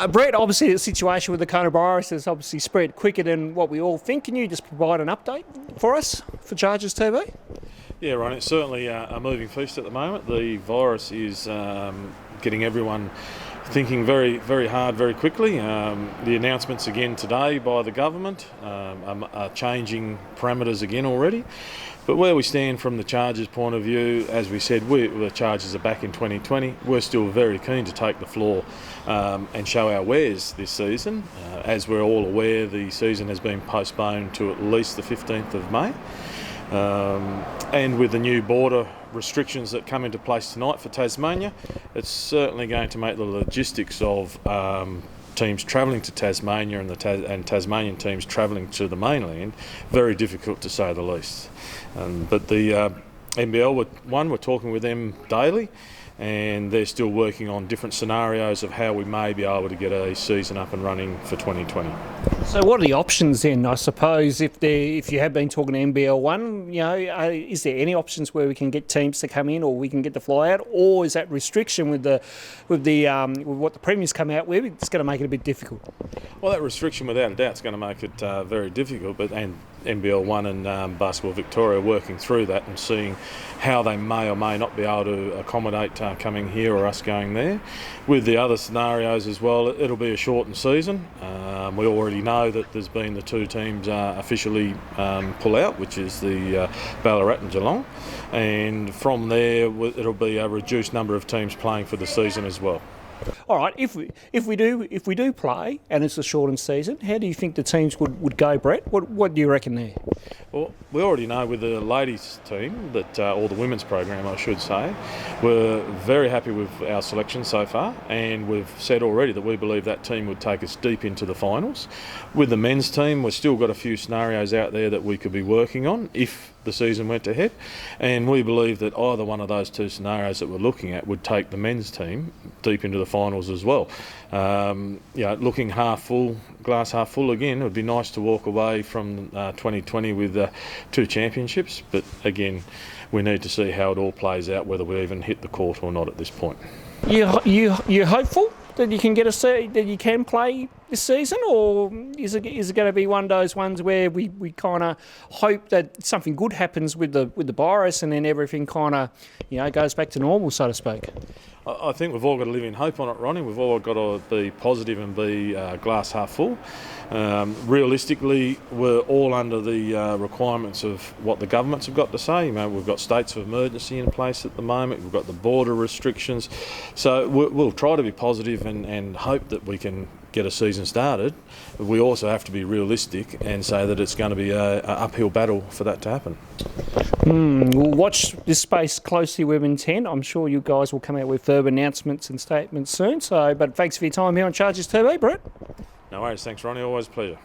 Brett, obviously the situation with the coronavirus has obviously spread quicker than what we all think. Can you just provide an update for us for Chargers TV? Yeah, Ron, it's certainly a moving feast at the moment. The virus is getting everyone thinking very, very hard, very quickly. The announcements again today by the government are changing parameters again already. But where we stand from the Chargers' point of view, as we said, the Chargers are back in 2020. We're still very keen to take the floor and show our wares this season. As we're all aware, the season has been postponed to at least the 15th of May. And with the new border restrictions that come into place tonight for Tasmania, it's certainly going to make the logistics of teams travelling to Tasmania and Tasmanian teams travelling to the mainland very difficult, to say the least. But the NBL, we're talking with them daily, and they're still working on different scenarios of how we may be able to get a season up and running for 2020. So what are the options then? I suppose if you have been talking to NBL One, is there any options where we can get teams to come in, or we can get the fly out, or is that restriction with what the Premier's come out with? It's going to make it a bit difficult. Well, that restriction, without a doubt, is going to make it very difficult. And NBL One and Basketball Victoria are working through that and seeing how they may or may not be able to accommodate coming here or us going there. With the other scenarios as well, it'll be a shortened season. We already know that there's been the two teams officially pull out, which is the Ballarat and Geelong, and from there it'll be a reduced number of teams playing for the season as well. All right, if we do play and it's a shortened season, how do you think the teams would go, Brett? What do you reckon there? Well, we already know with the ladies team that, or the women's program I should say, we're very happy with our selection so far, and we've said already that we believe that team would take us deep into the finals. With the men's team, we've still got a few scenarios out there that we could be working on if the season went ahead, and we believe that either one of those two scenarios that we're looking at would take the men's team deep into the finals as well. Looking half full, glass half full again, it would be nice to walk away from 2020 with 2 championships, but again, we need to see how it all plays out, whether we even hit the court or not at this point. You hopeful that you can that you can play this season, or is it going to be one of those ones where we kind of hope that something good happens with the virus and then everything kind of goes back to normal, so to speak? I think we've all got to live in hope on it, Ronnie. We've all got to be positive and be glass half full. Realistically, we're all under the requirements of what the governments have got to say. We've got states of emergency in place at the moment. We've got the border restrictions. So we'll try to be positive and hope that we can get a season started. We also have to be realistic and say that it's going to be an uphill battle for that to happen. We'll watch this space closely with intent. I'm sure you guys will come out with further announcements and statements soon. But thanks for your time here on Chargers TV, Brett. No worries. Thanks, Ronnie. Always a pleasure.